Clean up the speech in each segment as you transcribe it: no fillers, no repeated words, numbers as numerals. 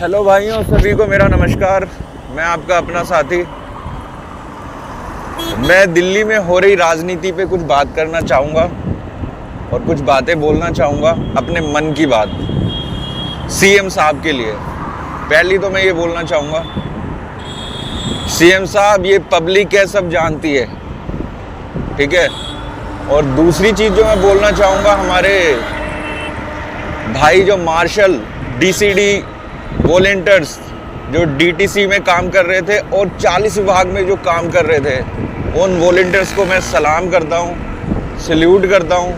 Hello भाइयों, सभी को मेरा नमस्कार। मैं आपका अपना साथी। मैं दिल्ली में हो रही राजनीति पे कुछ बात करना चाहूँगा और कुछ बातें बोलना चाहूँगा, अपने मन की बात सीएम साहब के लिए। पहली तो मैं ये बोलना चाहूँगा, सीएम साहब, ये पब्लिक है, सब जानती है, ठीक है। और दूसरी चीज़ जो मैं बोलना चाहूँगा, हमारे भाई जो मार्शल, डीसीडी वॉलेंटियर्स जो डीटीसी में काम कर रहे थे और 40 विभाग में जो काम कर रहे थे, उन वॉलेंटियर्स को मैं सलाम करता हूँ, सल्यूट करता हूँ।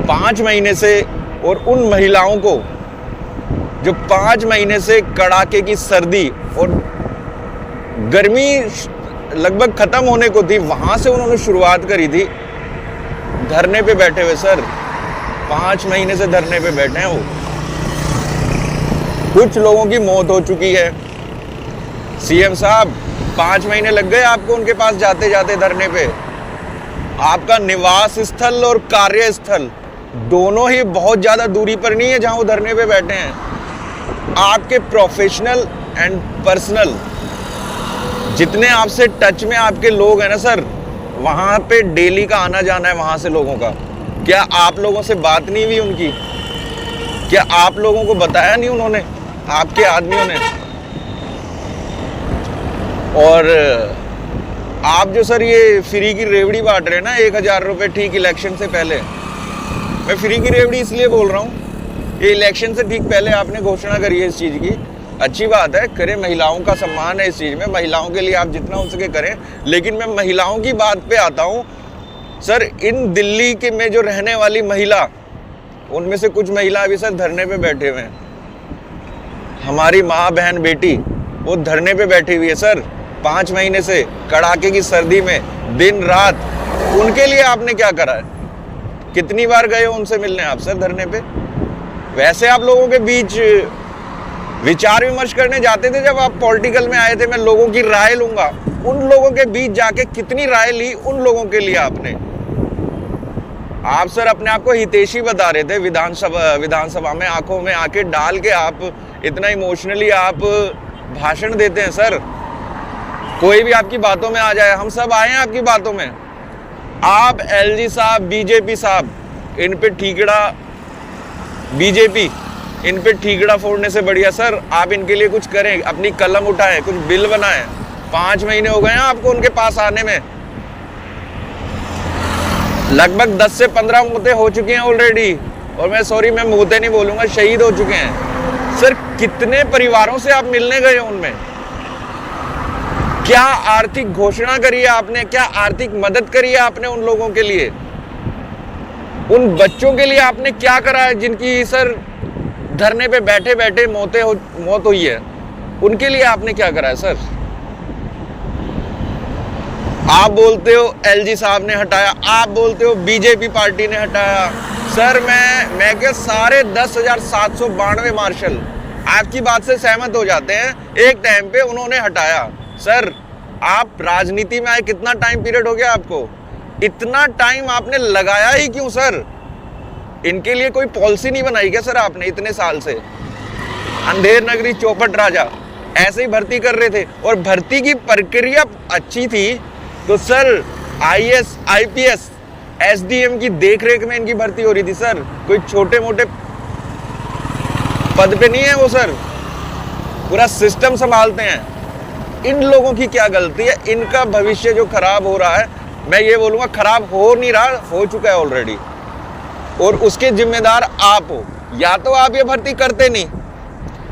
5 महीने से, और उन महिलाओं को जो 5 महीने से कड़ाके की सर्दी और गर्मी लगभग ख़त्म होने को थी, वहाँ से उन्होंने शुरुआत करी थी धरने पे बैठे हुए। सर 5 महीने से धरने पे बैठे हैं वो। कुछ लोगों की मौत हो चुकी है। सीएम साहब, 5 महीने लग गए आपको उनके पास जाते जाते धरने पे। आपका निवास स्थल और कार्यस्थल दोनों ही बहुत ज़्यादा दूरी पर नहीं है जहां वो धरने पे बैठे हैं। आपके प्रोफेशनल एंड पर्सनल जितने आपसे टच में आपके लोग हैं ना सर, वहां पे डेली का आना जाना है वहां से लोगों का। क्या आप लोगों से बात नहीं हुई उनकी? क्या आप लोगों को बताया नहीं उन्होंने, आपके आदमियों ने? और आप जो सर ये फ्री की रेवड़ी बांट रहे हैं ना, 1000 रुपये ठीक इलेक्शन से पहले। मैं फ्री की रेवड़ी इसलिए बोल रहा हूँ, ये इलेक्शन से ठीक पहले आपने घोषणा करी है इस चीज़ की। अच्छी बात है, करें, महिलाओं का सम्मान है इस चीज़ में, महिलाओं के लिए आप जितना हो सके करें। लेकिन मैं महिलाओं की बात पे आता हूँ सर। इन दिल्ली के में जो रहने वाली महिला, उनमें से कुछ महिला अभी सर धरने पे बैठे हुए हैं। हमारी माँ, बहन, बेटी वो धरने पे बैठी हुई है सर 5 महीने से, कड़ाके की सर्दी में, दिन रात। उनके लिए आपने क्या करा है? कितनी बार गए हो उनसे मिलने आप सर धरने पे? वैसे आप लोगों के बीच विचार विमर्श करने जाते थे जब आप पॉलिटिकल में आए थे। मैं लोगों की राय लूंगा। उन लोगों के बीच जाके कितनी राय ली उन लोगों के लिए आपने? आप सर अपने आप को हितैषी बता रहे थे विधानसभा में, आंखों में आके डाल के आप इतना इमोशनली आप भाषण देते हैं सर। कोई भी आपकी बातों में आ जाए, हम सब आए हैं आपकी बातों में। आप एलजी साहब, बीजेपी साहब, इन पे ठीकड़ा, बीजेपी इन पे ठीकड़ा फोड़ने से बढ़िया सर आप इनके लिए कुछ करें, अपनी कलम उठाएं, कुछ बिल बनाएं। 5 महीने हो गए हैं आपको उनके पास आने में। लगभग 10 से 15 मौतें हो चुकी हैं ऑलरेडी। और मैं मौतें नहीं बोलूंगा, शहीद हो चुके हैं सर। कितने परिवारों से आप मिलने गए उनमें? क्या आर्थिक घोषणा करी है आपने? क्या आर्थिक मदद करी है आपने उन लोगों के लिए? उन बच्चों के लिए आपने क्या करा है जिनकी सर धरने पे बैठे बैठे मौत हुई है? उनके लिए आपने क्या करा है सर? आप बोलते हो एलजी साहब ने हटाया, आप बोलते हो बीजेपी पार्टी ने हटाया। सर मैं क्या, सारे 10,792 मार्शल आपकी बात से सहमत हो जाते हैं। एक टाइम पे उन्होंने हटाया। सर आप राजनीति में आए कितना टाइम पीरियड हो गया आपको? इतना टाइम आपने लगाया ही क्यों सर? इनके लिए कोई पॉलिसी नहीं बनाई क्या सर आपने इतने साल से? अंधेर नगरी चौपट राजा ऐसे ही भर्ती कर रहे थे, और भर्ती की प्रक्रिया अच्छी थी तो सर आईएएस, आईपीएस, एसडीएम की देखरेख में इनकी भर्ती हो रही थी सर। कोई छोटे मोटे पद पे नहीं है वो सर, पूरा सिस्टम संभालते हैं। इन लोगों की क्या गलती है? इनका भविष्य जो खराब हो रहा है, मैं ये बोलूंगा खराब हो नहीं रहा, हो चुका है ऑलरेडी, और उसके जिम्मेदार आप हो। या तो आप ये भर्ती करते नहीं।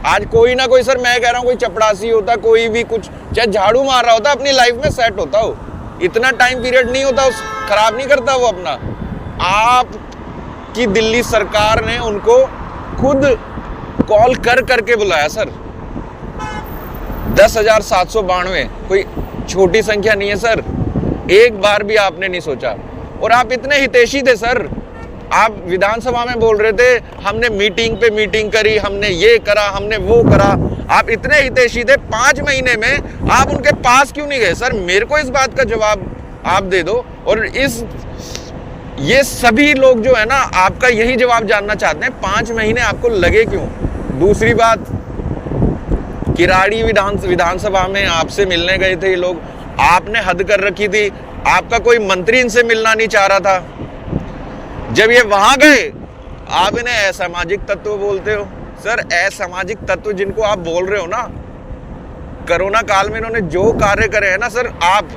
आज कोई ना कोई सर, मैं कह रहा हूँ, कोई चपड़ासी होता, कोई भी कुछ चाहे झाड़ू मार रहा होता, अपनी लाइफ में सेट होता हो। इतना टाइम पीरियड नहीं होता, उस खराब नहीं करता वो अपना। आप की दिल्ली सरकार ने उनको खुद कॉल कर करके बुलाया सर। 10,792 कोई छोटी संख्या नहीं है सर। एक बार भी आपने नहीं सोचा। और आप इतने हितैषी थे सर। आप विधानसभा में बोल रहे थे हमने मीटिंग पे मीटिंग करी, हमने ये करा, हमने वो करा। आप इतने हितैषी थे, 5 महीने में आप उनके पास क्यों नहीं गए सर? मेरे को इस बात का जवाब आप दे दो। और ये सभी लोग जो है ना, आपका यही जवाब जानना चाहते हैं, 5 महीने आपको लगे क्यों? दूसरी बात, किराड़ी विधानसभा में आपसे मिलने गए थे ये लोग, आपने हद कर रखी थी, आपका कोई मंत्री इनसे मिलना नहीं चाह रहा था। जब ये वहां गए आप इन्हें असामाजिक तत्व बोलते हो। सर असामाजिक तत्व जिनको आप बोल रहे हो ना, कोरोना काल में इन्होंने जो कार्य करे हैं ना सर, आप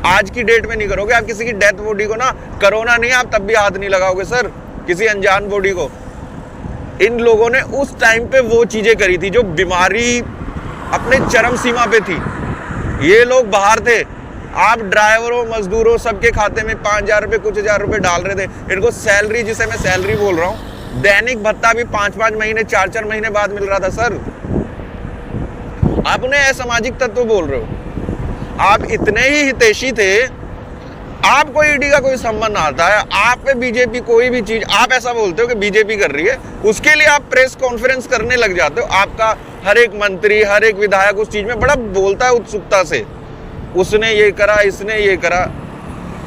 आज की डेट में नहीं करोगे। आप किसी की डेथ बॉडी को ना, कोरोना नहीं आप तब भी हाथ नहीं लगाओगे सर, किसी अनजान बॉडी को। इन लोगों ने उस टाइम पे वो चीजें करी थी जो बीमारी अपने चरम सीमा पे थी। ये लोग बाहर थे, आप ड्राइवरों मजदूरों सबके खाते में 5,000 रुपये कुछ हज़ार रुपये डाल रहे थे। इनको सैलरी, जिसे मैं सैलरी बोल रहा हूँ, दैनिक भत्ता भी 5-5 महीने 4-4 महीने बाद मिल रहा था सर। आप उन्हें असामाजिक तत्व बोल रहे हो। आप इतने ही हितैषी थे, आपको ईडी का कोई संबंध आता है, आप पे बीजेपी कोई भी चीज आप ऐसा बोलते हो कि बीजेपी कर रही है, उसके लिए आप प्रेस कॉन्फ्रेंस करने लग जाते हो। आपका हर एक मंत्री, हर एक विधायक उस चीज में बड़ा बोलता है उत्सुकता से, उसने ये करा, इसने ये करा।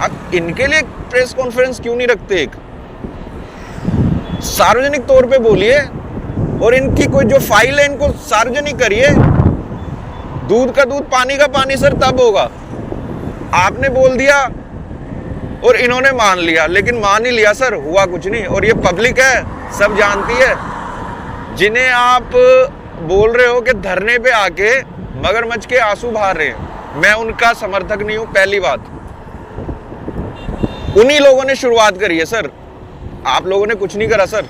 आप इनके लिए प्रेस कॉन्फ्रेंस क्यों नहीं रखते? एक सार्वजनिक तौर पे बोलिए और इनकी कोई जो फाइल है इनको सार्वजनिक करिए। दूध का दूध पानी का पानी सर तब होगा। आपने बोल दिया और इन्होंने मान लिया, लेकिन मान ही लिया सर, हुआ कुछ नहीं। और ये पब्लिक है, सब जानती है। जिन्हें आप बोल रहे हो कि धरने पे आके मगरमच्छ के आंसू बहा रहे हैं, मैं उनका समर्थक नहीं हूं। पहली बात, उन्हीं लोगों ने शुरुआत करी है सर, आप लोगों ने कुछ नहीं करा सर।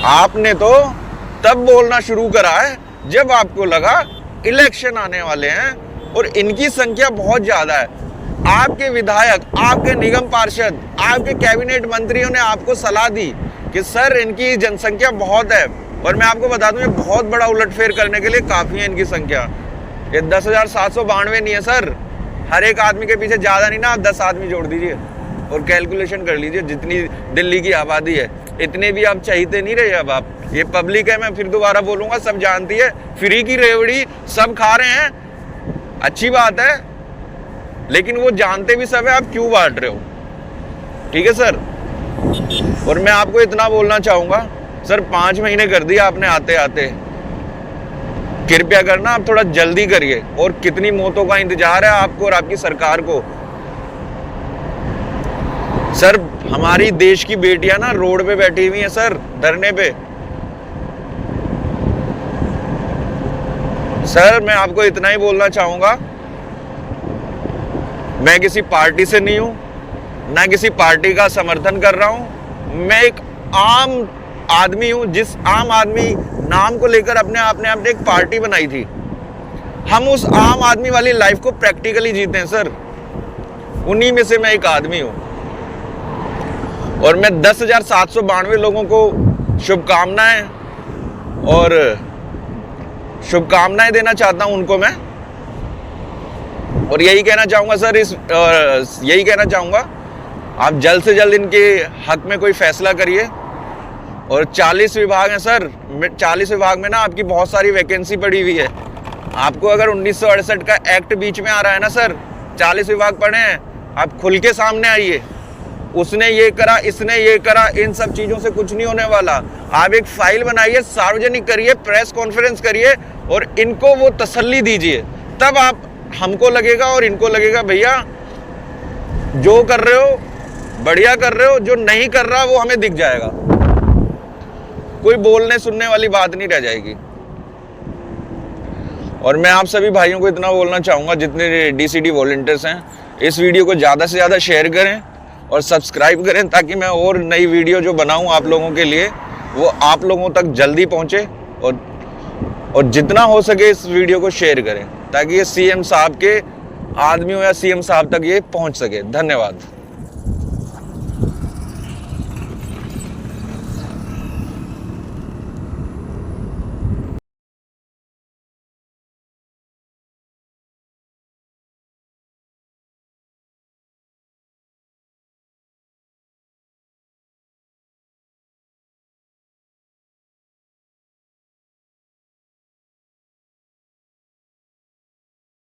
आपने तो तब बोलना शुरू करा है जब आपको लगा इलेक्शन आने वाले हैं और इनकी संख्या बहुत ज्यादा है। आपके विधायक, आपके निगम पार्षद, आपके कैबिनेट मंत्रियों ने आपको सलाह दी कि सर इनकी जनसंख्या बहुत है। और मैं आपको बता दूं, ये बहुत बड़ा उलटफेर करने के लिए काफी है इनकी संख्या। ये 10,792 नहीं है सर, हर एक आदमी के पीछे ज्यादा नहीं ना, आप 10 आदमी जोड़ दीजिए और कैलकुलेशन कर लीजिए जितनी दिल्ली की आबादी है। इतने भी आप चाहते नहीं रहे। अब आप, ये पब्लिक है, मैं फिर दोबारा बोलूंगा, सब जानती है। फ्री की रेवड़ी सब खा रहे हैं, अच्छी बात है, लेकिन वो जानते भी सब है आप क्यों बांट रहे हो। ठीक है सर। और मैं आपको इतना बोलना चाहूंगा सर, 5 महीने कर दिया आपने आते आते, कृपया करना आप थोड़ा जल्दी करिए। और कितनी मौतों का इंतजार है आपको और आपकी सरकार को। सर हमारी देश की बेटियां ना रोड पे बैठी हुई हैं सर, धरने पे। सर मैं आपको इतना ही बोलना चाहूंगा, मैं किसी पार्टी से नहीं हूं, ना किसी पार्टी का समर्थन कर रहा हूं। मैं एक आम आदमी हूं, जिस आम आदमी नाम को लेकर अपने आपने एक पार्टी बनाई थी। हम उस आम आदमी वाली लाइफ को प्रैक्टिकली जीते हैं सर, उन्हीं में से मैं एक आदमी हूं। और मैं 10,792 लोगों को शुभकामनाएं और शुभकामनाएं देना चाहता हूं उनको मैं। और यही कहना चाहूंगा सर, यही कहना चाहूंगा, आप जल्द से जल्द इनके हक में कोई फैसला करिए। और 40 विभाग हैं सर, 40 विभाग में ना आपकी बहुत सारी वैकेंसी पड़ी हुई है। आपको अगर 1968 का एक्ट बीच में आ रहा है ना सर, 40 विभाग पड़े हैं, आप खुल के सामने आइए। उसने ये करा, इसने ये करा, इन सब चीजों से कुछ नहीं होने वाला। आप एक फाइल बनाइए, सार्वजनिक करिए, प्रेस कॉन्फ्रेंस करिए और इनको वो तसल्ली दीजिए। तब आप, हमको लगेगा और इनको लगेगा भैया जो कर रहे हो बढ़िया कर रहे हो, जो नहीं कर रहा वो हमें दिख जाएगा। कोई बोलने सुनने वाली बात नहीं रह जाएगी। और मैं आप सभी भाइयों को इतना बोलना चाहूंगा, जितने डीसीडी वॉलंटियर्स हैं, इस वीडियो को ज़्यादा से ज़्यादा शेयर करें और सब्सक्राइब करें, ताकि मैं और नई वीडियो जो बनाऊं आप लोगों के लिए वो आप लोगों तक जल्दी पहुंचे। और जितना हो सके इस वीडियो को शेयर करें, ताकि ये सीएम साहब के आदमियों या सीएम साहब तक ये पहुंच सके। धन्यवाद।